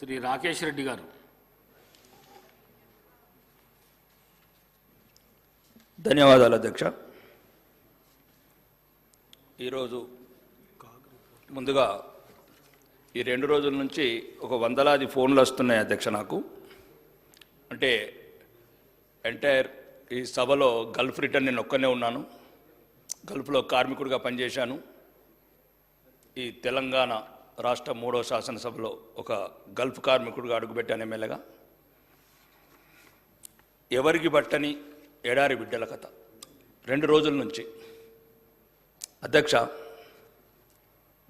శ్రీ రాకేష్ రెడ్డి గారు. ధన్యవాదాలు అధ్యక్ష. ఈరోజు ముందుగా ఈ 2 రోజుల నుంచి ఒక వందలాది ఫోన్లు వస్తున్నాయి అధ్యక్ష. నాకు అంటే ఎంటైర్ ఈ సభలో గల్ఫ్ రిటర్న్ నేను ఒక్కనే ఉన్నాను. గల్ఫ్లో కార్మికుడిగా పనిచేశాను. ఈ తెలంగాణ రాష్ట్ర 3వ శాసనసభలో ఒక గల్ఫ్ కార్మికుడిగా అడుగుపెట్టాను ఎమ్మెల్యేగా. ఎవరికి బట్టని ఎడారి బిడ్డల కథ 2 రోజుల నుంచి అధ్యక్ష.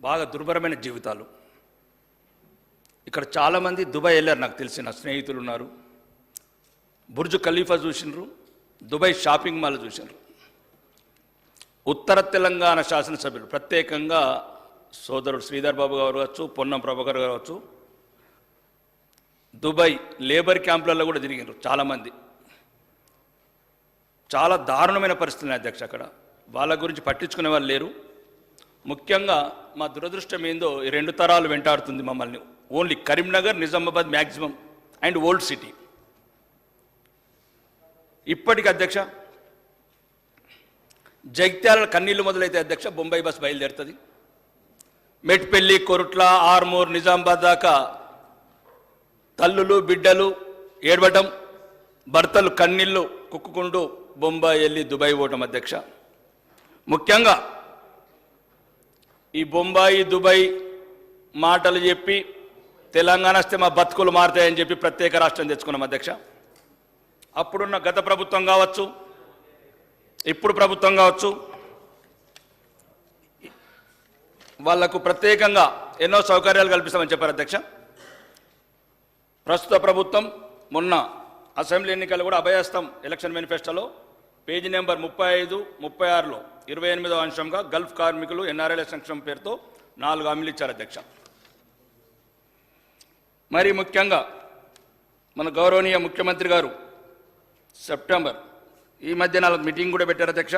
బాగా దుర్భరమైన జీవితాలు. ఇక్కడ చాలామంది దుబాయ్ వెళ్ళారు, నాకు తెలిసిన స్నేహితులు ఉన్నారు. బుర్జ్ ఖలీఫా చూసినారు, దుబాయ్ షాపింగ్ మాల్ చూసినారు. ఉత్తర తెలంగాణ శాసనసభ్యులు ప్రత్యేకంగా సోదరుడు శ్రీధర్ బాబు గారు కావచ్చు, పొన్నం ప్రభాకర్ గారు కావచ్చు, దుబాయ్ లేబర్ క్యాంపులలో కూడా తిరిగినారు చాలామంది. చాలా దారుణమైన పరిస్థితులు అధ్యక్ష. అక్కడ వాళ్ళ గురించి పట్టించుకునే వాళ్ళు లేరు. ముఖ్యంగా మా దురదృష్టం ఏందో ఈ 2 తరాలు వెంటాడుతుంది మమ్మల్ని. Only Karimnagar, Nizamabad maximum and old city. ఇప్పటికి అధ్యక్ష జగిత్యాల కన్నీళ్లు మొదలైతే అధ్యక్ష బొంబాయి బస్ బయలుదేరుతుంది. మెట్పల్లి, కొరుట్ల, ఆర్మూర్, నిజామాబాద్ దాకా తల్లులు బిడ్డలు ఏడవటం, భర్తలు కన్నీళ్లు కుక్కుకుంటూ బొంబాయి వెళ్ళి దుబాయ్ పోవటం అధ్యక్ష. ముఖ్యంగా ఈ బొంబాయి దుబాయ్ మాటలు చెప్పి తెలంగాణ వస్తే మా బతుకులు మారుతాయని చెప్పి ప్రత్యేక రాష్ట్రం తెచ్చుకున్నాం అధ్యక్ష. అప్పుడున్న గత ప్రభుత్వం కావచ్చు, ఇప్పుడు ప్రభుత్వం కావచ్చు, వాళ్లకు ప్రత్యేకంగా ఎన్నో సౌకర్యాలు కల్పిస్తామని చెప్పారు అధ్యక్ష. ప్రస్తుత ప్రభుత్వం మొన్న అసెంబ్లీ ఎన్నికలు కూడా అభయహస్తం ఎలక్షన్ మేనిఫెస్టోలో పేజీ నెంబర్ 35, 36లో 28వ అంశంగా గల్ఫ్ కార్మికులు ఎన్ఆర్ఐల సంక్షేమం పేరుతో 4 హామీలు ఇచ్చారు అధ్యక్ష. మరి ముఖ్యంగా మన గౌరవనీయ ముఖ్యమంత్రి గారు సెప్టెంబర్ ఈ మధ్య 4 మీటింగ్ కూడా పెట్టారు అధ్యక్ష.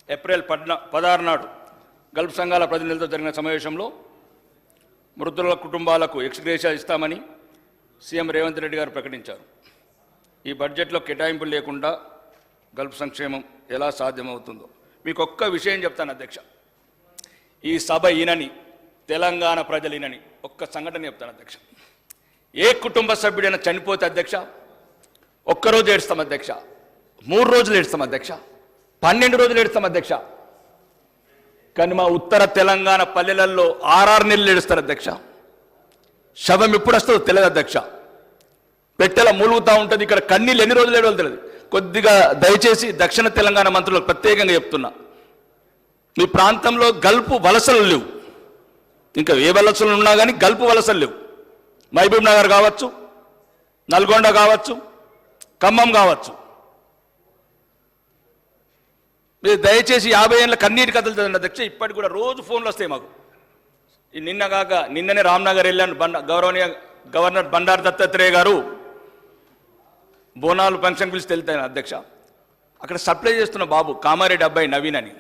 ఏప్రిల్ 16 నాడు గల్ఫ్ సంఘాల ప్రతినిధులతో జరిగిన సమావేశంలో మృతుల కుటుంబాలకు ఎక్స్గ్రేషియా ఇస్తామని సీఎం రేవంత్ రెడ్డి గారు ప్రకటించారు. ఈ బడ్జెట్లో కేటాయింపులు లేకుండా గల్ఫ్ సంక్షేమం ఎలా సాధ్యమవుతుందో మీకు ఒక్క విషయం చెప్తాను అధ్యక్ష. ఈ సభ ఈనని, తెలంగాణ ప్రజలు ఈనని ఒక్క సంఘటన చెప్తాను అధ్యక్ష. ఏ కుటుంబ సభ్యుడైనా చనిపోతే అధ్యక్ష ఒక్కరోజు ఏడుస్తాం అధ్యక్ష, 3 రోజులు ఏడుస్తాం అధ్యక్ష, 12 రోజులు ఏడుస్తాం అధ్యక్ష. కానీ మా ఉత్తర తెలంగాణ పల్లెలలో 6 నెలలు ఏడుస్తారు అధ్యక్ష. శవం ఎప్పుడు వస్తుందో తెలియదు అధ్యక్ష. పెట్టెల మూలుగుతూ ఉంటుంది. ఇక్కడ కన్నీళ్ళు ఎన్ని రోజులు ఏడవలు తెలియదు. కొద్దిగా దయచేసి దక్షిణ తెలంగాణ మంత్రులకు ప్రత్యేకంగా చెప్తున్నా, మీ ప్రాంతంలో గల్ఫ్ వలసలు లేవు. ఇంకా ఏ వలసలు ఉన్నా కానీ గల్ఫ్ వలసలు లేవు. మహబూబ్ నగర్ కావచ్చు, నల్గొండ కావచ్చు, ఖమ్మం కావచ్చు. మీరు దయచేసి 50 ఏళ్ళ కన్నీటి కథలు చదివిన అధ్యక్ష. ఇప్పటికి కూడా రోజు ఫోన్లు వస్తాయి మాకు. నిన్ననే రామ్నగర్ వెళ్ళాను. గౌరవనీయ గవర్నర్ బండారు దత్తాత్రేయ గారు బోనాలు ఫంక్షన్ పిలిచి వెళ్తాను అధ్యక్ష. అక్కడ సప్లై చేస్తున్న బాబు కామారెడ్డి అబ్బాయి నవీన్ అని,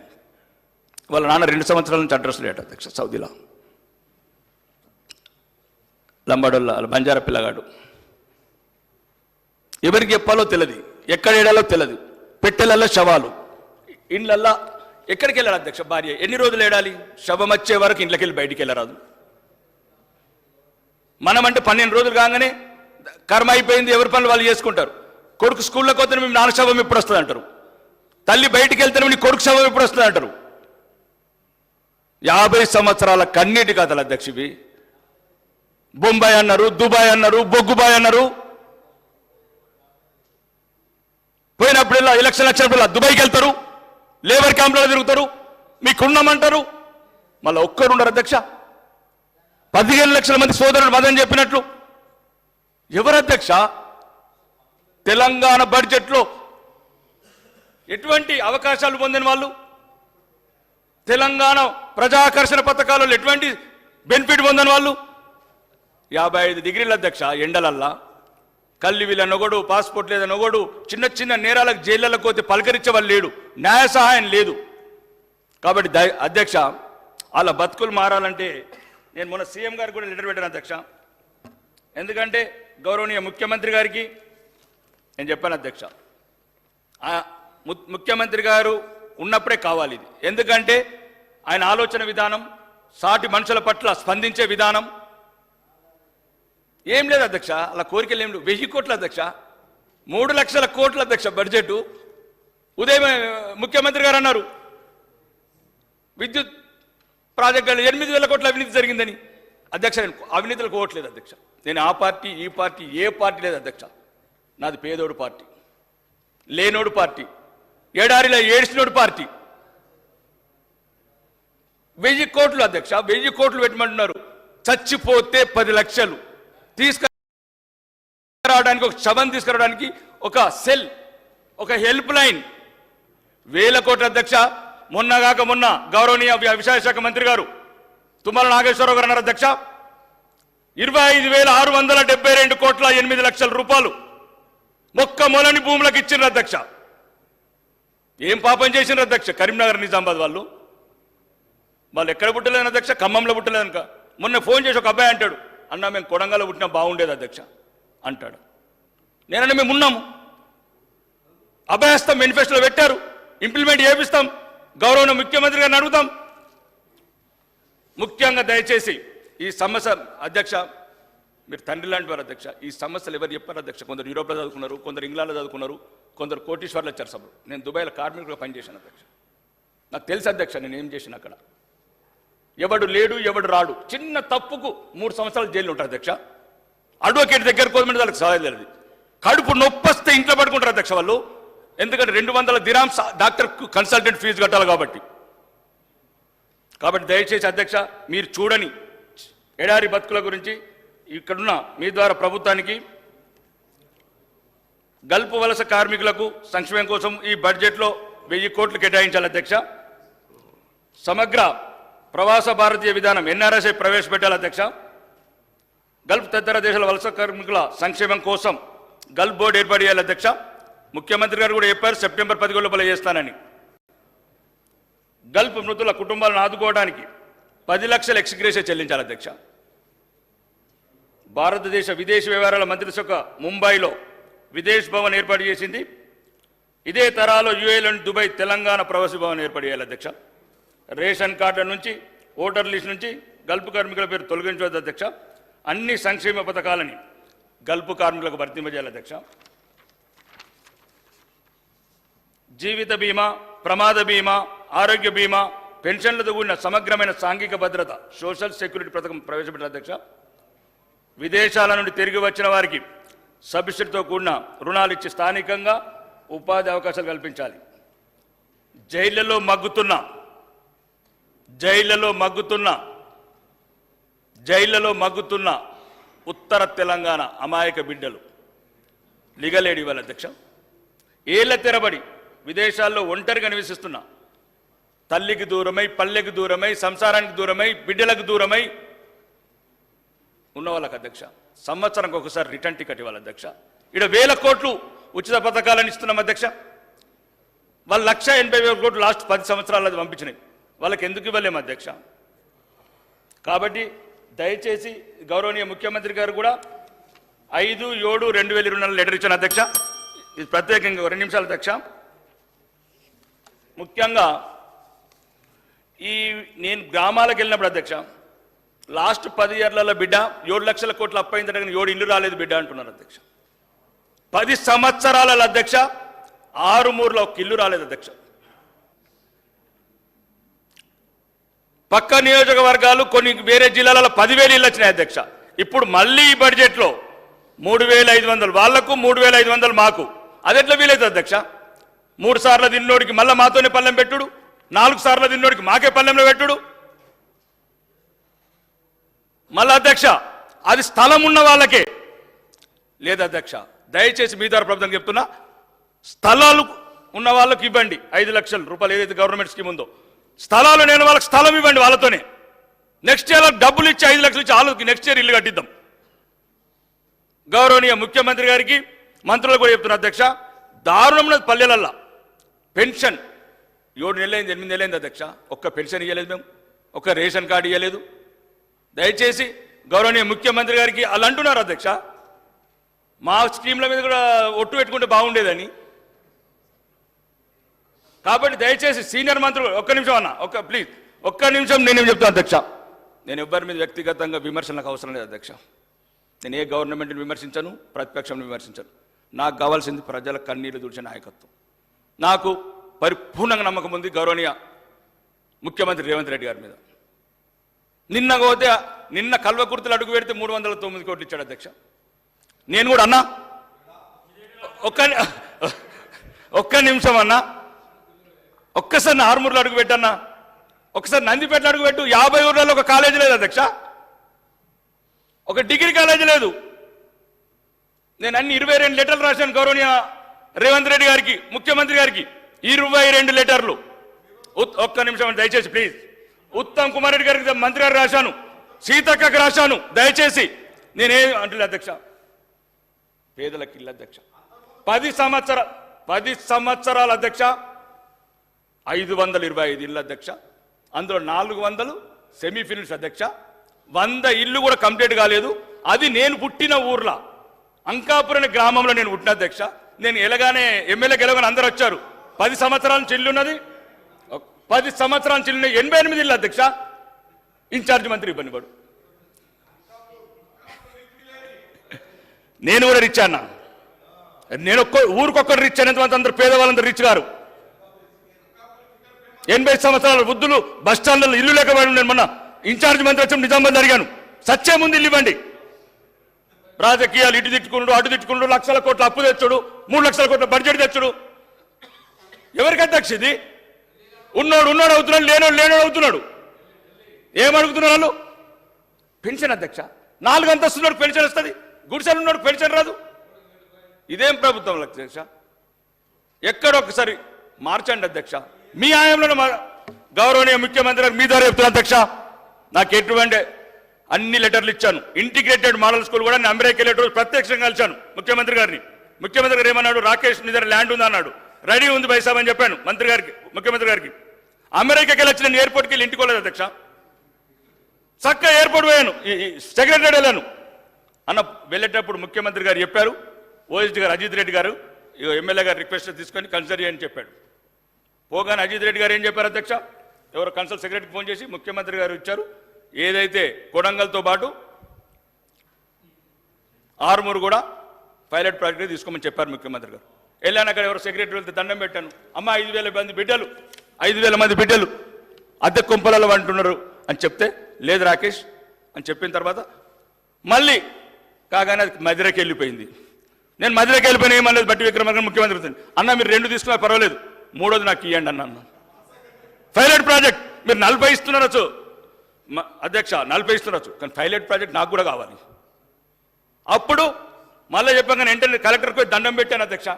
వాళ్ళ నాన్న 2 సంవత్సరాల నుంచి అడ్రస్ లేట అధ్యక్ష. సౌదీలో లంబాడోళ్ళ బంజారా పిల్లగాడు. ఎవరికి చెప్పాలో తెలియదు, ఎక్కడ ఏడాలో తెలియదు. పెట్టెలల్లో శవాలు, ఇండ్లల్లా ఎక్కడికి వెళ్ళాలి అధ్యక్ష? భార్య ఎన్ని రోజులు ఏడాలి? శవం వచ్చే వరకు ఇంట్లోకి వెళ్ళి బయటికి వెళ్ళరాదు. మనమంటే 12 రోజులు కాగానే కర్మ అయిపోయింది, ఎవరి పనులు వాళ్ళు చేసుకుంటారు. కొడుకు స్కూల్లోకి వస్తే మేము నాన్న శవం ఎప్పుడు వస్తుంది అంటారు. తల్లి బయటికి వెళ్తే నీ కొడుకు శవం ఎప్పుడు వస్తుంది అంటారు. 50 సంవత్సరాల కన్నీటి కథలు అధ్యక్ష ఇవి. బొంబాయి అన్నారు, దుబాయ్ అన్నారు, బొగ్గుబాయ్ అన్నారు. పోయినప్పుడల్లా ఎలక్షన్ వచ్చినప్పుడు దుబాయ్కి వెళ్తారు, లేబర్ క్యాంపులలో తిరుగుతారు, మీకున్నామంటారు. మళ్ళీ ఒక్కరు ఉండరు అధ్యక్ష. 15 లక్షల మంది సోదరులు మదని చెప్పినట్లు ఎవరు అధ్యక్ష? తెలంగాణ బడ్జెట్లో ఎటువంటి అవకాశాలు పొందిన వాళ్ళు, తెలంగాణ ప్రజాకర్షణ పథకాలలో ఎటువంటి బెనిఫిట్ పొందిన వాళ్ళు? 55 డిగ్రీల అధ్యక్ష ఎండలల్లా. కల్లి వీళ్ళ నొగడు, పాస్పోర్ట్ లేదా నొగడు, చిన్న చిన్న నేరాలకు జైళ్ళకు పోతే పలకరించే వాళ్ళు లేడు, న్యాయ సహాయం లేదు. కాబట్టి అధ్యక్ష వాళ్ళ బతుకులు మారాలంటే నేను మొన్న సీఎం గారికి కూడా లెటర్ పెట్టాను అధ్యక్ష. ఎందుకంటే గౌరవనీయ ముఖ్యమంత్రి గారికి నేను చెప్పాను అధ్యక్ష, ముఖ్యమంత్రి గారు ఉన్నప్పుడే కావాలి ఇది. ఎందుకంటే ఆయన ఆలోచన విధానం, సాటి మనుషుల పట్ల స్పందించే విధానం ఏం లేదు అధ్యక్ష. అలా కోరికలు ఏం లేవు. 1000 కోట్ల అధ్యక్ష, 3 లక్షల కోట్ల అధ్యక్ష బడ్జెట్. ఉదయం ముఖ్యమంత్రి గారు అన్నారు విద్యుత్ ప్రాజెక్టులు 8,000 కోట్ల అవినీతి జరిగిందని. అధ్యక్ష నేను అవినీతిలకు ఓట్లేదు అధ్యక్ష. నేను ఆ పార్టీ ఈ పార్టీ ఏ పార్టీ లేదు అధ్యక్ష. నాది పేదోడు పార్టీ, లేనోడు పార్టీ, ఏడారిలో ఏడ్చినోడు పార్టీ. 1000 కోట్లు అధ్యక్ష, 1000 కోట్లు పెట్టమంటున్నారు. చచ్చిపోతే 10 లక్షలు తీసుకురావడానికి, ఒక శవం తీసుకురావడానికి ఒక సెల్, ఒక హెల్ప్ లైన్ 1000 కోట్ల అధ్యక్ష. మొన్న గౌరవనీయ వ్యవసాయ శాఖ మంత్రి గారు తుమ్మల నాగేశ్వరరావు గారు అన్నారు అధ్యక్ష, 25,672 కోట్ల 8 లక్షల రూపాయలు మొక్కమొలని భూములకు ఇచ్చిండ్రు అధ్యక్ష. ఏం పాపం చేసిండ్రు అధ్యక్ష? కరీంనగర్ నిజామాబాద్ వాళ్ళు ఎక్కడ పుట్టలేను అధ్యక్ష, ఖమ్మంలో పుట్టలేదనుక. మొన్న ఫోన్ చేసి ఒక అబ్బాయి అంటాడు, అన్న మేము కొడంగల్లో పుట్టినా బాగుండేది అధ్యక్ష అంటాడు. నేనన్నా మేము ఉన్నాము, అభయహస్తం మేనిఫెస్టోలో పెట్టారు, ఇంప్లిమెంట్ చేపిస్తాం, గౌరవ ముఖ్యమంత్రి గారిని అడుగుతాం. ముఖ్యంగా దయచేసి ఈ సమస్య అధ్యక్ష, మీరు తండ్రి లాంటి వారు అధ్యక్ష. ఈ సమస్యలు ఎవరు చెప్పారు అధ్యక్ష? కొందరు యూరోప్లో చదువుకున్నారు, కొందరు ఇంగ్లాండ్లో చదువుకున్నారు, కొందరు కోటీశ్వర్లు వచ్చారు సభలు. నేను దుబాయ్లో కార్మికులుగా పనిచేశాను అధ్యక్ష. నాకు తెలుసు అధ్యక్ష నేను ఏం చేసిన అక్కడ. ఎవడు లేడు ఎవడు రాడు, చిన్న తప్పుకు 3 సంవత్సరాలు జైలు ఉంటారు అధ్యక్ష. అడ్వకేట్ దగ్గర కోదమంటే వాళ్ళకి సహాయం లేదు. కడుపు నొప్పొస్తే ఇంట్లో పడుకుంటారు అధ్యక్ష వాళ్ళు. ఎందుకంటే 200 దిరామ్స్ డాక్టర్ కన్సల్టెంట్ ఫీజు కట్టాలి కాబట్టి. దయచేసి అధ్యక్ష మీరు చూడని ఎడారి బతుకుల గురించి ఇక్కడున్న మీ ద్వారా ప్రభుత్వానికి గల్ఫ్ వలస కార్మికులకు సంక్షేమం కోసం ఈ బడ్జెట్లో 1000 కోట్లు కేటాయించాలి అధ్యక్ష. సమగ్ర ప్రవాస భారతీయ విధానం ఎన్ఆర్ఎస్ఐ ప్రవేశపెట్టాలి అధ్యక్ష. గల్ఫ్ తదితర దేశాల వలస కార్మికుల సంక్షేమం కోసం గల్ఫ్ బోర్డు ఏర్పాటు చేయాలి అధ్యక్ష. ముఖ్యమంత్రి గారు కూడా చెప్పారు సెప్టెంబర్ 11 లోపల చేస్తానని. గల్ఫ్ మృతుల కుటుంబాలను ఆదుకోవడానికి 10 లక్షల ఎక్స్గ్రేషియా చెల్లించాలి అధ్యక్ష. భారతదేశ విదేశీ వ్యవహారాల మంత్రిత్వ శాఖ ముంబైలో విదేశ్ భవన్ ఏర్పాటు చేసింది. ఇదే తరాలో యుఏలోని దుబాయ్ తెలంగాణ ప్రవాసీ భవన్ ఏర్పాటు చేయాలి అధ్యక్ష. రేషన్ కార్డుల నుంచి ఓటర్ లిస్ట్ నుంచి గల్ఫ్ కార్మికుల పేరు తొలగించవద్దు అధ్యక్ష. అన్ని సంక్షేమ పథకాలని గల్ఫ్ కార్మికులకు వర్తింపజేయాలి అధ్యక్ష. జీవిత బీమా, ప్రమాద బీమా, ఆరోగ్య బీమా, పెన్షన్లతో కూడిన సమగ్రమైన సాంఘిక భద్రత సోషల్ సెక్యూరిటీ పథకం ప్రవేశపెట్టాలి అధ్యక్ష. విదేశాల నుండి తిరిగి వచ్చిన వారికి సబ్సిడీతో కూడిన రుణాలు ఇచ్చి స్థానికంగా ఉపాధి అవకాశాలు కల్పించాలి. జైళ్లలో మగ్గుతున్న ఉత్తర తెలంగాణ అమాయక బిడ్డలు లీగల్ ఎయిడ్ ఇవ్వాలి అధ్యక్ష. ఏళ్ల తెరబడి విదేశాల్లో ఒంటరిగా నివసిస్తున్న తల్లికి దూరమై, పల్లెకి దూరమై, సంసారానికి దూరమై, బిడ్డలకు దూరమై ఉన్న వాళ్ళకి అధ్యక్ష సంవత్సరానికి ఒకసారి రిటర్న్ టికెట్ ఇవ్వాలి అధ్యక్ష. ఇక్కడ 1000 కోట్లు ఉచిత పథకాలను ఇస్తున్నాం అధ్యక్ష. వాళ్ళు 1,80,000 కోట్లు లాస్ట్ 10 సంవత్సరాలు అది పంపించినాయి. వాళ్ళకి ఎందుకు ఇవ్వలేము అధ్యక్ష? కాబట్టి దయచేసి గౌరవనీయ ముఖ్యమంత్రి గారు కూడా 5/7/2024 లెటర్ ఇచ్చాను అధ్యక్ష. ఇది ప్రత్యేకంగా 2 నిమిషాలు అధ్యక్ష. ముఖ్యంగా నేను గ్రామాలకు వెళ్ళినప్పుడు అధ్యక్ష లాస్ట్ 10 ఇయర్లలో బిడ్డ 7 లక్షల కోట్లు అప్పయిందంటే 7 ఇల్లు రాలేదు బిడ్డ అంటున్నారు అధ్యక్ష. 10 సంవత్సరాలలో అధ్యక్ష 6 ఒక ఇల్లు రాలేదు అధ్యక్ష. పక్క నియోజకవర్గాలు కొన్ని వేరే జిల్లాలలో 10,000 ఇళ్ళు వచ్చినాయి అధ్యక్ష. ఇప్పుడు మళ్ళీ ఈ బడ్జెట్లో 3,500 వాళ్లకు, 3,500 మాకు. అది ఎట్లా వీలైతుంది అధ్యక్ష? 3 సార్లు తిన్నోడికి మళ్ళీ మాతోనే పల్లెం పెట్టుడు, 4 సార్లు తిన్నోడికి మాకే పల్లెంలో పెట్టుడు. మళ్ళీ అధ్యక్ష అది స్థలం ఉన్న వాళ్ళకే లేదు అధ్యక్ష. దయచేసి మీ ద్వారా ప్రభుత్వం చెప్తున్నా, స్థలాలు ఉన్న వాళ్ళకి ఇవ్వండి 5 లక్షల రూపాయలు ఏదైతే గవర్నమెంట్ స్కీమ్ ఉందో. స్థలాలు లేని వాళ్ళకి స్థలం ఇవ్వండి వాళ్ళతోనే. నెక్స్ట్ ఇయర్ డబ్బులు ఇచ్చి 5 లక్షలు ఇచ్చి వాళ్ళకి నెక్స్ట్ ఇయర్ ఇల్లు కట్టిద్దాం. గౌరవనీయ ముఖ్యమంత్రి గారికి మంత్రులు కూడా చెప్తున్నా అధ్యక్ష, దారుణమైన పల్లెలల్లా పెన్షన్ 7 నెలలైంది 8 నెలలైంది అధ్యక్ష. ఒక్క పెన్షన్ ఇవ్వలేదు మేము, ఒక్క రేషన్ కార్డు ఇవ్వలేదు. దయచేసి గౌరవనీయ ముఖ్యమంత్రి గారికి వాళ్ళు అంటున్నారు అధ్యక్ష, మా స్కీమ్ల మీద కూడా ఒట్టు పెట్టుకుంటే బాగుండేదని. కాబట్టి దయచేసి సీనియర్ మంత్రులు ఒక్క నిమిషం అన్న, ప్లీజ్ ఒక్క నిమిషం నేనేం చెప్తాను అధ్యక్ష. నేను ఎవ్వరి మీద వ్యక్తిగతంగా విమర్శలకు అవసరం లేదు అధ్యక్ష. నేను ఏ గవర్నమెంట్ని విమర్శించను, ప్రతిపక్షం విమర్శించను. నాకు కావాల్సింది ప్రజల కన్నీళ్లు తుడిచే నాయకత్వం. నాకు పరిపూర్ణంగా నమ్మకం ఉంది గౌరవనీయ ముఖ్యమంత్రి రేవంత్ రెడ్డి గారి మీద. నిన్న కల్వకుర్తులు అడుగు పెడితే 309 కోట్లు ఇచ్చాడు అధ్యక్ష. నేను కూడా అన్నా, ఒక్క నిమిషం అన్నా, ఒక్కసారి ఆర్మూర్లో అడుగు పెట్టన్నా, ఒకసారి నందిపేటలో అడుగు పెట్టు. 50 ఊర్లలో ఒక కాలేజీ లేదు అధ్యక్ష, ఒక డిగ్రీ కాలేజీ లేదు. నేను అన్ని 22 లెటర్లు రాశాను గౌరవనీయ రేవంత్ రెడ్డి గారికి, ముఖ్యమంత్రి గారికి. 22 లెటర్లు. ఒక్క నిమిషం దయచేసి ప్లీజ్. ఉత్తమ్ కుమార్ రెడ్డి గారికి మంత్రి గారు రాశాను, సీతక్కకు రాశాను. దయచేసి నేనేం అంటలే అధ్యక్ష, పేదలకు ఇల్లు అధ్యక్ష. 10 సంవత్సరాల అధ్యక్ష 525 ఇల్లు అధ్యక్ష. అందులో 400 సెమీ ఫినిష్ అధ్యక్ష. 100 ఇల్లు కూడా కంప్లీట్ కాలేదు. అది నేను పుట్టిన ఊర్లో అంకాపురం గ్రామంలో నేను పుట్టిన అధ్యక్ష. నేను ఎలాగానే ఎమ్మెల్యే గెలవని అందరూ వచ్చారు. 10 సంవత్సరాల చెల్లున్నది, 10 సంవత్సరాల చెల్లిన 88 ఇల్లు అధ్యక్ష. ఇన్ఛార్జ్ మంత్రి ఇబ్బంది పడు. నేను కూడా రిచ్ అన్నా. నేను ఊరికొక్కరు రిచ్ అనేంత అందరూ పేదవాళ్ళందరూ రిచ్ గారు. 80 సంవత్సరాల వృద్ధులు బస్ స్టాండ్లలో ఇల్లు లేకపోయాడు. నేను మొన్న ఇన్ఛార్జ్ మంత్రి వచ్చి నిజామాబాద్ అడిగాను, సచ్చే ముందు ఇల్లు ఇవ్వండి. రాజకీయాలు ఇటు తిట్టుకుంటూ అటు తిట్టుకుంటూ లక్షల కోట్ల అప్పు తెచ్చుడు, 3 లక్షల కోట్ల బడ్జెట్ తెచ్చుడు. ఎవరికి అధ్యక్ష ఇది? ఉన్నోడు అవుతున్నాడు, లేనోడు అవుతున్నాడు. ఏమడుగుతున్నారు వాళ్ళు? పెన్షన్ అధ్యక్ష. 4 అంతస్తున్నోడు పెన్షన్ వస్తుంది, గుడిసెలు ఉన్నాడు పెన్షన్ రాదు. ఇదేం ప్రభుత్వం అధ్యక్ష? ఎక్కడొక్కసారి మార్చండి అధ్యక్ష. మీ ఆయంలో గౌరవనీయ ముఖ్యమంత్రి గారు మీ ద్వారా చెప్తున్నా అధ్యక్ష, నాకు ఎటువంటి అన్ని లెటర్లు ఇచ్చాను. ఇంటిగ్రేటెడ్ మోడల్ స్కూల్ కూడా నేను అమెరికా వెళ్ళేటప్పుడు ప్రత్యక్షంగా కలిశాను ముఖ్యమంత్రి గారిని. ముఖ్యమంత్రి గారు ఏమన్నాడు? రాకేష్ నీ దగ్గర ల్యాండ్ ఉంది అన్నాడు. రెడీ ఉంది బైసాబ్ అని చెప్పాను మంత్రి గారికి, ముఖ్యమంత్రి గారికి. అమెరికాకి వెళ్ళి నేను ఎయిర్పోర్ట్కి వెళ్ళి ఇంటికి వెళ్ళలేదు అధ్యక్ష. చక్కగా ఎయిర్పోర్ట్ పోయాను, సెక్రటరీ వెళ్ళాను అన్న. వెళ్ళేటప్పుడు ముఖ్యమంత్రి గారు చెప్పారు, ఓఎస్డీ గారు అజిత్ రెడ్డి గారు ఎమ్మెల్యే గారు రిక్వెస్ట్ తీసుకొని కన్సిడర్ చేయని చెప్పాడు. పోగానే అజిత్ రెడ్డి గారు ఏం చెప్పారు అధ్యక్ష? ఎవరో కన్సల్ట్ సెక్రటరీకి ఫోన్ చేసి ముఖ్యమంత్రి గారు ఇచ్చారు, ఏదైతే కొడంగల్తో పాటు ఆర్మూరు కూడా పైలట్ ప్రాజెక్ట్ తీసుకోమని చెప్పారు ముఖ్యమంత్రి గారు. వెళ్ళాను, అక్కడ ఎవరో సెక్రటరీ వెళ్తే దండం పెట్టాను. అమ్మ 5,000 మంది బిడ్డలు, 5,000 మంది బిడ్డలు అద్దె కుంపలలో అంటున్నారు అని చెప్తే, లేదు రాకేష్ అని చెప్పిన తర్వాత మళ్ళీ కాగానే అది మదిరకి వెళ్ళిపోయింది. నేను మదిరకి వెళ్ళిపోయినా ఏమలేదు. బట్టి విక్రమార్క ముఖ్యమంత్రి అన్న మీరు 2 తీసుకున్నా పర్వాలేదు, 3వది నాకు ఇవ్వండి అన్న. పైలట్ ప్రాజెక్ట్ మీరు 40 ఇస్తున్నారచ్చు అధ్యక్ష, 40 ఇస్తున్నారచ్చు, కానీ పైలట్ ప్రాజెక్ట్ నాకు కూడా కావాలి. అప్పుడు మళ్ళీ చెప్పాను, వెంటనే కలెక్టర్కి పోయి దండం పెట్టాను అధ్యక్ష.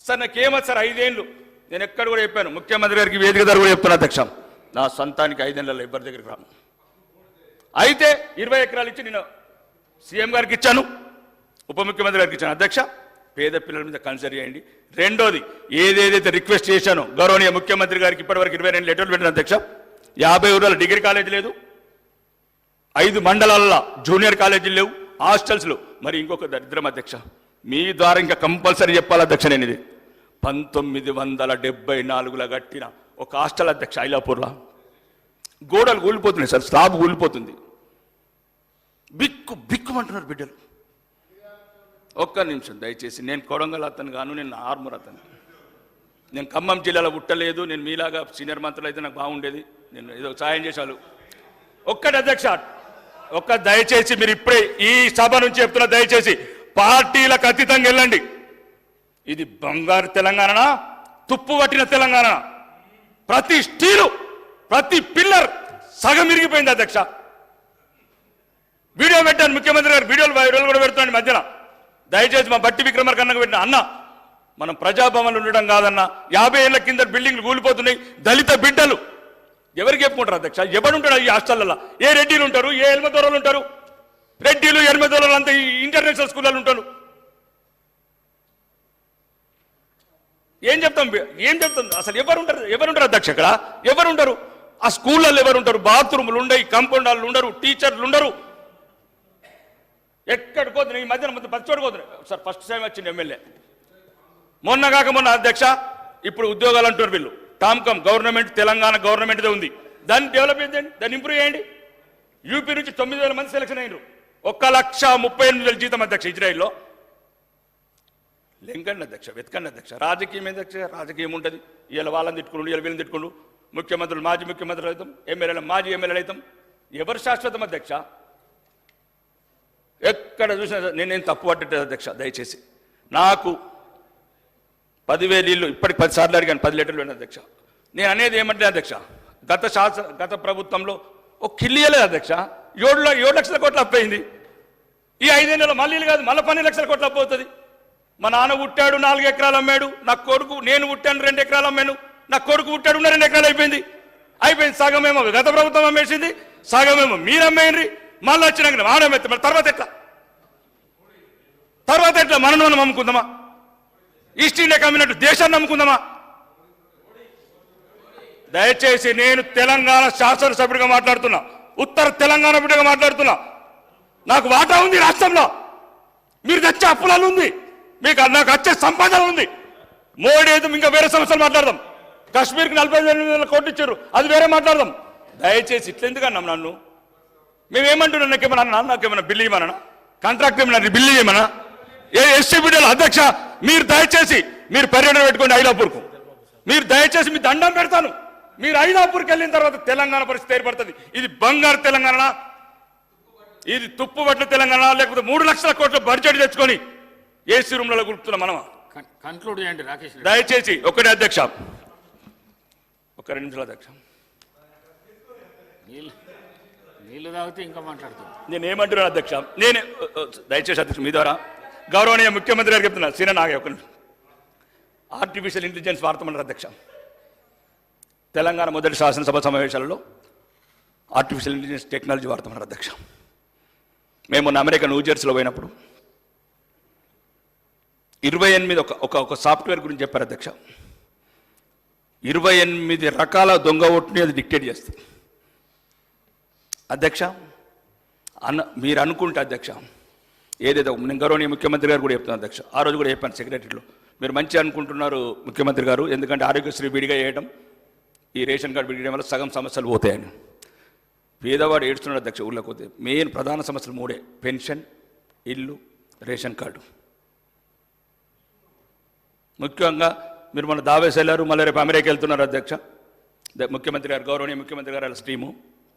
సార్ నాకేమది సార్ 5 ఏళ్ళు, నేను ఎక్కడ కూడా చెప్పాను ముఖ్యమంత్రి గారికి వేదిక ద్వారా కూడా చెప్తున్నా అధ్యక్ష, నా సొంతానికి 5 ఏళ్ళలో ఎవరి దగ్గరికి రాను. అయితే 20 ఎకరాలు ఇచ్చి నేను సీఎం గారికి ఇచ్చాను, ఉప ముఖ్యమంత్రి గారికి ఇచ్చాను. అధ్యక్ష పేద పిల్లల మీద కన్సిడర్ చేయండి. రెండోది ఏదేదైతే రిక్వెస్ట్ చేశానో గౌరవనీయ ముఖ్యమంత్రి గారికి ఇప్పటివరకు 22 లెటర్లు పెట్టిన అధ్యక్ష. 50 ఊర్ల డిగ్రీ కాలేజీ లేదు, 5 మండలాల్లో జూనియర్ కాలేజీలు లేవు, హాస్టల్స్ లేవు. మరి ఇంకొక దరిద్రం అధ్యక్ష, మీ ద్వారా ఇంకా కంపల్సరీ చెప్పాలి అధ్యక్ష. నేను ఇది 1974లో కట్టిన ఒక హాస్టల్ అధ్యక్ష ఐలాపూర్లో. గోడలు కూలిపోతున్నాయి సార్, స్లాబ్ కూలిపోతుంది. బిక్కుమంటున్నారు బిడ్డలు. ఒక్క నిమిషం దయచేసి. నేను కొడంగల్ అతను గాను, నేను ఆర్మూర్ అతను. నేను ఖమ్మం జిల్లాలో పుట్టలేదు. నేను మీలాగా సీనియర్ మంత్రులు అయితే నాకు బాగుండేది, నేను ఏదో సాయం చేశాను. ఒక్కటి అధ్యక్ష, దయచేసి మీరు ఇప్పుడే ఈ సభ నుంచి చెప్తున్నా, దయచేసి పార్టీలకు అతీతంగా వెళ్ళండి. ఇది బంగారు తెలంగాణ, తుప్పు పట్టిన తెలంగాణ. ప్రతి స్టీలు, ప్రతి పిల్లర్ సగం ఇరిగిపోయింది అధ్యక్ష. వీడియో పెట్టాను ముఖ్యమంత్రి గారు, వీడియోలు కూడా పెడుతున్నాను మధ్యన. దయచేసి మా బట్టి విక్రమార్క అన్నకు పెట్టిన అన్న, మనం ప్రజాభవన్లు ఉండడం కాదన్న. 50 ఏళ్ల కింద బిల్డింగ్లు కూలిపోతున్నాయి. దళిత బిడ్డలు ఎవరికి చెప్పుకుంటారు అధ్యక్ష? ఎవరుంటారు ఈ హాస్టల్లో? ఏ రెడ్డిలు ఉంటారు, ఏ ఎల్మదొరలు ఉంటారు? రెడ్డిలు ఎల్మదొరలు అంతా ఇంటర్నేషనల్ స్కూళ్ళలో ఉంటారు. ఏం చెప్తాం అసలు? ఎవరుంటారు అధ్యక్ష? ఇక్కడ ఎవరుంటారు? ఆ స్కూళ్ళల్లో ఎవరుంటారు? బాత్రూములు ఉండవు, కాంపౌండ్ వాళ్ళు ఉండరు, టీచర్లు ఉండరు. ఎక్కడికి పోతున్నాయి ఈ మధ్యన మొత్తం 10 చోటుకు పోతున్నాయి. సార్ ఫస్ట్ టైం వచ్చింది ఎమ్మెల్యే మొన్న కాక మొన్న అధ్యక్ష. ఇప్పుడు ఉద్యోగాలు అంటారు వీళ్ళు. టామ్కమ్ గవర్నమెంట్ తెలంగాణ గవర్నమెంట్దే ఉంది. దాన్ని డెవలప్ చేయండి, దాన్ని ఇంప్రూవ్ చేయండి. యూపీ నుంచి 9,000 మంది సెలక్షన్ అయ్యారు. 1,38,000 జీతం అధ్యక్ష ఇజ్రాయిల్లో. లెంకండి అధ్యక్ష, వెతకండి అధ్యక్ష. రాజకీయం అధ్యక్ష, రాజకీయం ఉంటుంది. ఇలా వాళ్ళని తిట్టుకుండు, ఇలా వీళ్ళని తిట్టుకుండు. ముఖ్యమంత్రులు మాజీ ముఖ్యమంత్రులు అవుతాం, ఎమ్మెల్యేలు మాజీ ఎమ్మెల్యేలు అవుతాం. ఎవరు శాశ్వతం అధ్యక్ష? ఎక్కడ చూసినా నేనేం తప్పు పట్టలేదు అధ్యక్ష. దయచేసి నాకు 10,000 ఇల్లు ఇప్పటికి 10 సార్లు అడిగాను, 10 లీటర్లు వేయండి అధ్యక్ష. నేను అనేది ఏమంటే అధ్యక్ష, గత ప్రభుత్వంలో ఒక కిల్లియలేదు అధ్యక్ష. 7 లక్షల కోట్లు అప్పయింది. ఈ 5 నెలలు మళ్ళీ కాదు, మళ్ళీ 12 లక్షల కోట్లు అప్పవుతుంది. మా నాన్న పుట్టాడు 4 ఎకరాలు అమ్మాడు, నా కొడుకు నేను పుట్టాను 2 ఎకరాలు అమ్మాను, నా కొడుకు పుట్టాడు 2 ఎకరాలు అయిపోయింది. సగమేమో గత ప్రభుత్వం అమ్మేసింది, సగమేమో మీరు అమ్మేయండి. మళ్ళీ వచ్చినాక ఆడమెత్త మరి తర్వాత ఎట్లా మనం అమ్ముకుందామా? ఈస్ట్ ఇండియా కమ్మినట్టు దేశాన్ని అమ్ముకుందామా? దయచేసి నేను తెలంగాణ శాసనసభ్యుడిగా మాట్లాడుతున్నా, ఉత్తర తెలంగాణ బిడ్డగా మాట్లాడుతున్నా. నాకు వాటా ఉంది రాష్ట్రంలో. మీరు తెచ్చే అప్పులలో ఉంది, నాకు వచ్చే సంపాదన ఉంది. మోడీ అయితే ఇంకా వేరే సమస్యలు మాట్లాడదాం. కాశ్మీర్కి 48,000 కోట్లు ఇచ్చారు, అది వేరే మాట్లాడదాం. దయచేసి ఇట్లెందుకు అన్నాం నన్ను? మేమేమంటున్నాం? నాకేమన్నా బిల్లు ఇవ్వమన్నా? కాంట్రాక్ట్ ఏమన్నా బిల్లు ఇవ్వమన్నా? ఎస్సీ బిడ్డలు అధ్యక్ష, మీరు దయచేసి మీరు పర్యటన పెట్టుకోండి ఐలాపూర్కు. మీరు దయచేసి మీ దండం పెడతాను. మీరు ఐలాపూర్కి వెళ్ళిన తర్వాత తెలంగాణ పరిస్థితి ఏర్పడుతుంది. ఇది బంగారు తెలంగాణ, ఇది తుప్పుబట్ల తెలంగాణ, లేకపోతే 3 లక్షల కోట్ల బడ్జెట్ తెచ్చుకొని ఏసీ రూమ్లలో గుర్తున్నాం మనం. కన్క్లూడ్ చేయండి రాకేష్. దయచేసి ఒకటే అధ్యక్ష, ఒక 2 నిమిషాలు అధ్యక్ష. నీళ్ళు తాగితే ఇంకా మాట్లాడుతుంది. నేనేమంటున్నాను అధ్యక్ష, దయచేసి అధ్యక్ష మీ ద్వారా గౌరవనీయ ముఖ్యమంత్రి గారు చెప్తున్నా. సీన నాగే ఒక ఆర్టిఫిషియల్ ఇంటెలిజెన్స్ వాడతామన్నారు అధ్యక్ష. తెలంగాణ మొదటి శాసనసభ సమావేశాలలో ఆర్టిఫిషియల్ ఇంటెలిజెన్స్ టెక్నాలజీ వాడతామన్నారు అధ్యక్ష. మేము మొన్న అమెరికా న్యూజెర్సీలో పోయినప్పుడు 28 ఒక సాఫ్ట్వేర్ గురించి చెప్పారు అధ్యక్ష. 28 రకాల దొంగ ఓటుని అది డిక్టేట్ చేస్తుంది అధ్యక్ష. మీరు అనుకుంటే అధ్యక్ష, ఏదైతే నేను గౌరవనీయ ముఖ్యమంత్రి గారు కూడా చెప్తున్నాను అధ్యక్ష. ఆ రోజు కూడా చెప్పాను సెక్రటరీలో, మీరు మంచి అనుకుంటున్నారు ముఖ్యమంత్రి గారు, ఎందుకంటే ఆరోగ్యశ్రీ విడిగా చేయడం, ఈ రేషన్ కార్డు విడియడం వల్ల సగం సమస్యలు పోతాయని. పేదవాడు ఏడుస్తున్నాడు అధ్యక్ష. ఊళ్ళోకి పోతే మెయిన్ ప్రధాన సమస్యలు 3: పెన్షన్, ఇల్లు, రేషన్ కార్డు. ముఖ్యంగా మీరు మన దావేస్ వెళ్ళారు, మళ్ళీ రేపు అమెరికా వెళ్తున్నారు అధ్యక్ష. ముఖ్యమంత్రి గారు, గౌరవనీయ ముఖ్యమంత్రి గారు వాళ్ళ స్ట్రీము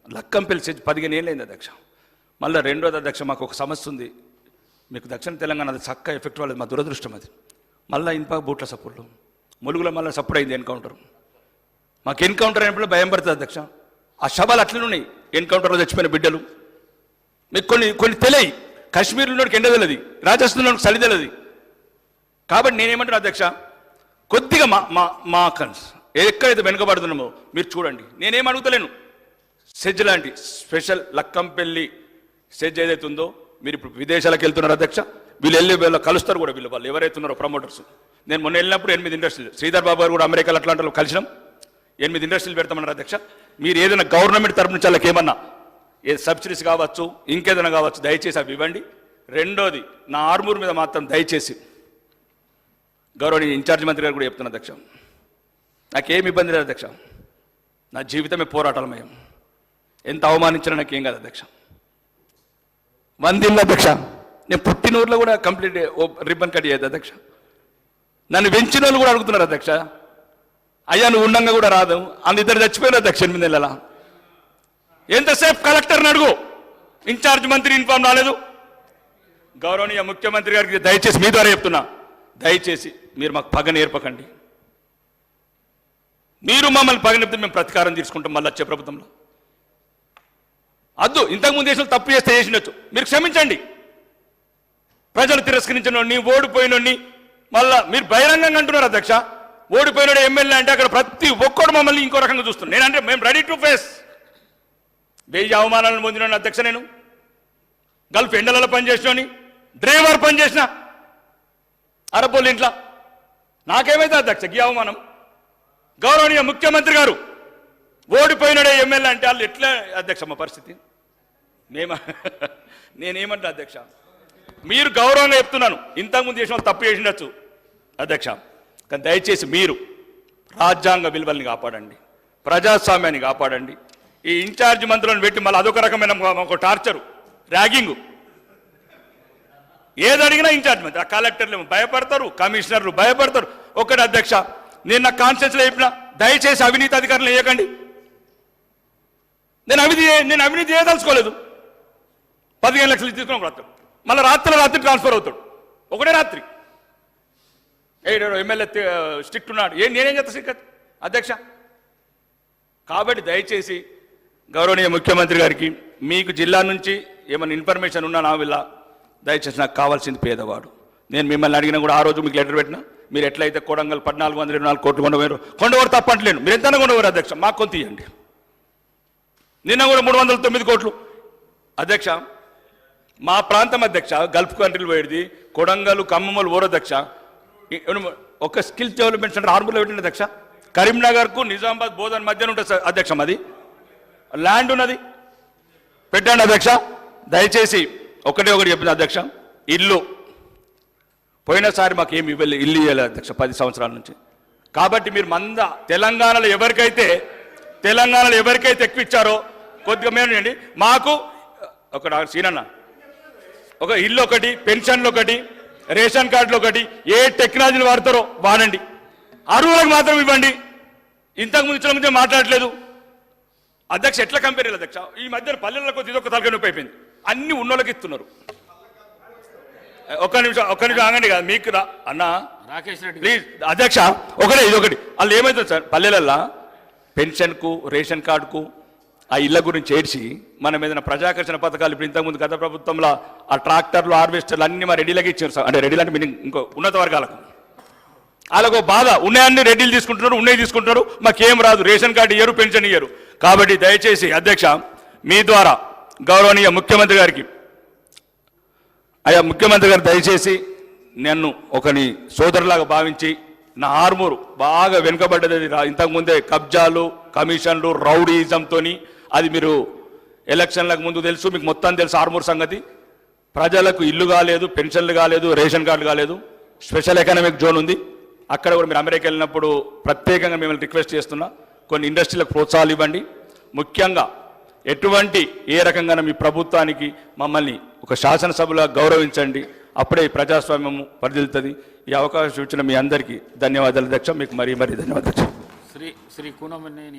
లక్కంపల్లి 15 ఏళ్ళు అయింది అధ్యక్ష. మళ్ళీ రెండోది అధ్యక్ష, మాకు ఒక సమస్య ఉంది. మీకు దక్షిణ తెలంగాణ అది చక్క ఎఫెక్ట్ వాళ్ళది, మా దురదృష్టం అది. మళ్ళీ ఇంపాక బూట్ల సప్పుళ్ళు, ములుగులో మళ్ళీ సప్పుడు అయింది ఎన్కౌంటర్. మాకు ఎన్కౌంటర్ అయినప్పుడు భయం పడుతుంది అధ్యక్ష. ఆ శవాలు అట్లనే ఉన్నాయి, ఎన్కౌంటర్లో చచ్చిపోయిన బిడ్డలు. మీకు కొన్ని తెలియదు. కాశ్మీర్లో ఉన్నోడికి ఎండ తెలియదు, రాజస్థాన్లో చలి తెలియదు. కాబట్టి నేనేమంటాను అధ్యక్ష, కొద్దిగా మా కన్స్ ఎక్కడైతే వెనుకబడుతున్నామో మీరు చూడండి. నేనేం అడుగుతలేను. సెజ్ లాంటి స్పెషల్ లక్కంపల్లి సెజ్ ఏదైతే ఉందో, మీరు ఇప్పుడు విదేశాలకు వెళ్తున్నారు అధ్యక్ష. వీళ్ళు కలుస్తారు కూడా, వాళ్ళు ఎవరైతే ఉన్నారో ప్రమోటర్స్. నేను మొన్న వెళ్ళినప్పుడు 8 ఇండస్ట్రీలు, శ్రీధర్ బాబు గారు కూడా అమెరికాలో అట్లాంటి కలిసినాం. 8 ఇండస్ట్రీలు పెడతామన్నారు అధ్యక్ష. మీరు ఏదైనా గవర్నమెంట్ తరపు నుంచి వాళ్ళకి ఏమన్నా సబ్సిడీస్ కావచ్చు, ఇంకేదైనా కావచ్చు, దయచేసి అవి ఇవ్వండి. రెండోది, నా ఆర్మూర్ మీద మాత్రం దయచేసి గౌరవనీయ ఇన్ఛార్జ్ మంత్రి గారు కూడా చెప్తున్నా అధ్యక్ష, నాకేం ఇబ్బంది లేదు అధ్యక్ష. నా జీవితమే పోరాటాలమయం. ఎంత అవమానించినా నాకేం కాదు అధ్యక్ష. 100 ఇళ్ళు అధ్యక్ష. నేను పుట్టిన ఊర్లో కూడా కంప్లీట్ రిబ్బన్ కట్ చేయదు అధ్యక్ష. నన్ను పెంచిన వాళ్ళు కూడా అడుగుతున్నారు అధ్యక్ష, అయ్యా నువ్వు ఉండంగా కూడా రాదు, ఇద్దరు చచ్చిపోయారు అధ్యక్ష 8 నెలల. ఎంతసేపు కలెక్టర్ని అడుగు, ఇన్ఛార్జ్ మంత్రి ఇన్ఫార్మ్ రాలేదు. గౌరవనీయ ముఖ్యమంత్రి గారికి దయచేసి మీ ద్వారా చెప్తున్నా, దయచేసి మీరు మాకు పగ నేర్పకండి. మీరు మమ్మల్ని పగ నేర్పితే మేము ప్రతీకారం తీసుకుంటాం మళ్ళీ వచ్చే ప్రభుత్వంలో. అద్దు, ఇంతకుముందు దేశంలో తప్పు చేస్తే చేసినచ్చు, మీరు క్షమించండి. ప్రజలు తిరస్కరించిన ఓడిపోయినోడిని మళ్ళా మీరు బహిరంగంగా అంటున్నారు అధ్యక్ష. ఓడిపోయినాడు ఎమ్మెల్యే అంటే అక్కడ ప్రతి ఒక్కడు మమ్మల్ని ఇంకో రకంగా చూస్తున్నాను. నేనంటే మేము రెడీ టు ఫేస్. 1000 అవమానాలను పొందిన అధ్యక్ష. నేను గల్ఫ్ ఎండలలో పనిచేసినోని, డ్రైవర్ పనిచేసిన అరపోలు ఇంట్లో. నాకేమైతే అధ్యక్ష ఈ అవమానం? గౌరవనీయ ముఖ్యమంత్రి గారు ఓడిపోయినాడే ఎమ్మెల్యే అంటే వాళ్ళు ఎట్లా అధ్యక్ష మా పరిస్థితి? నేనేమంటా అధ్యక్ష, మీరు గౌరవంగా చెప్తున్నాను, ఇంతకుముందు చేసిన వాళ్ళు తప్పు చేసినచ్చు అధ్యక్ష. కానీ దయచేసి మీరు రాజ్యాంగ విలువల్ని కాపాడండి, ప్రజాస్వామ్యాన్ని కాపాడండి. ఈ ఇన్ఛార్జ్ మంత్రులను పెట్టి మళ్ళీ అదొక రకమైన ఒక టార్చరు, ర్యాగింగు. ఏదడిగినా ఇన్ఛార్జ్ మంత్రి, ఆ కలెక్టర్లు భయపడతారు, కమిషనర్లు భయపడతారు. ఒకటి అధ్యక్ష, నేను నా కాన్స్టిట్యూన్సీలో చెప్పిన, దయచేసి అవినీతి అధికారులు వేయకండి. నేను అవినీతి చేయదలుచుకోలేదు. 15 లక్షలు తీసుకుని రాత్రి, మళ్ళీ రాత్రి ట్రాన్స్ఫర్ అవుతాడు. ఒకటే రాత్రి ఎమ్మెల్యే స్ట్రిక్ట్ ఉన్నాడు. నేనేం చేస్తా స్ట్రిక్ట్ అధ్యక్ష? కాబట్టి దయచేసి గౌరవనీయ ముఖ్యమంత్రి గారికి, మీకు జిల్లా నుంచి ఏమైనా ఇన్ఫర్మేషన్ ఉన్నా నా వల్ల దయచేసి నాకు కావాల్సింది పేదవాడు. నేను మిమ్మల్ని అడిగినా కూడా ఆ రోజు మీకు లెటర్ పెట్టినా, మీరు ఎట్లయితే కొడంగల్ 1424 కోట్లు కొండవారు తప్పట్లేను, మీరు ఎంత కొండవారు అధ్యక్ష, మాకు కొంత ఇవ్వండి. నిన్న కూడా 309 కోట్లు అధ్యక్ష. మా ప్రాంతం అధ్యక్ష, గల్ఫ్ కంట్రీలు పోయేది కొడంగల్, ఖమ్మములు ఊరు అధ్యక్ష. ఒక స్కిల్ డెవలప్మెంట్ సెంటర్ ఆర్మూర్లో పెట్టింది అధ్యక్ష. కరీంనగర్కు నిజామాబాద్ బోధన్ మధ్యన ఉంటుంది అధ్యక్ష. మాది ల్యాండ్ ఉన్నది, పెట్టండి అధ్యక్ష. దయచేసి ఒకటి చెప్పింది అధ్యక్ష, ఇల్లు పోయినసారి మాకు ఏమి ఇల్లు ఇవ్వలేదు అధ్యక్ష 10 సంవత్సరాల నుంచి. కాబట్టి మీరు తెలంగాణలో ఎవరికైతే ఎక్కువ ఇచ్చారో కొద్దిగా మేనండి. మాకు ఒక సీనన్న, ఒక ఇల్లు ఒకటి, పెన్షన్లు ఒకటి, రేషన్ కార్డులు ఒకటి, ఏ టెక్నాలజీలు వాడతారో వాడండి, అర్హులకు మాత్రం ఇవ్వండి. ఇంతకుముందు ఇచ్చిన ముందే మాట్లాడలేదు అధ్యక్ష. ఎట్లా కంపేర్ చేయాలి అధ్యక్ష? ఈ మధ్యన పల్లెలకు ఇదొక తలకాయ నొప్పి అయిపోయింది, అన్ని ఉన్నోళ్ళకి ఇస్తున్నారు. ఒక్క నిమిషం ఆగండి. కాదు మీకు అన్న రాకేష్ రెడ్డి ప్లీజ్ అధ్యక్ష, ఇదొకటి వాళ్ళు ఏమవుతుంది సార్, పల్లెలల్లా పెన్షన్కు, రేషన్ కార్డుకు, ఆ ఇళ్ల గురించి ఏడ్చి మనం ఏదైనా ప్రజాకర్షణ పథకాలు ఇప్పుడు ఇంతకుముందు గత ప్రభుత్వంలో ఆ ట్రాక్టర్లు, హార్వెస్టర్లు అన్ని మా రెడీలకి ఇచ్చారు సార్. అంటే రెడీలు అంటే మీరు ఇంకో ఉన్నత వర్గాలకు, వాళ్ళకు బాధ, ఉన్నాయన్ని రెడీలు తీసుకుంటున్నారు, మాకేం రాదు, రేషన్ కార్డు ఇయ్యరు, పెన్షన్ ఇయ్యరు. కాబట్టి దయచేసి అధ్యక్ష, మీ ద్వారా గౌరవనీయ ముఖ్యమంత్రి గారికి, ముఖ్యమంత్రి గారు దయచేసి నన్ను ఒకని సోదరులాగా భావించి, నా ఆర్మూరు బాగా వెనుకబడ్డది, ఇంతకుముందే కబ్జాలు, కమిషన్లు, రౌడీజంతో, అది మీరు ఎలక్షన్లకు ముందు తెలుసు, మీకు మొత్తం తెలుసు ఆర్మూరు సంగతి. ప్రజలకు ఇల్లు కాలేదు, పెన్షన్లు కాలేదు, రేషన్ కార్డు కాలేదు, స్పెషల్ ఎకనామిక్ జోన్ ఉంది. అక్కడ కూడా మీరు అమెరికా వెళ్ళినప్పుడు ప్రత్యేకంగా మిమ్మల్ని రిక్వెస్ట్ చేస్తున్నా, కొన్ని ఇండస్ట్రీలకు ప్రోత్సాహాలు ఇవ్వండి. ముఖ్యంగా ఏ రకంగా మీ ప్రభుత్వానికి మమ్మల్ని ఒక శాసనసభలో గౌరవించండి, అప్పుడే ఈ ప్రజాస్వామ్యం పరిధిల్తుంది. ఈ అవకాశం ఇచ్చిన మీ అందరికీ ధన్యవాదాలు అధ్యక్ష. మీకు మరీ ధన్యవాదాలు. శ్రీ కూనమనేని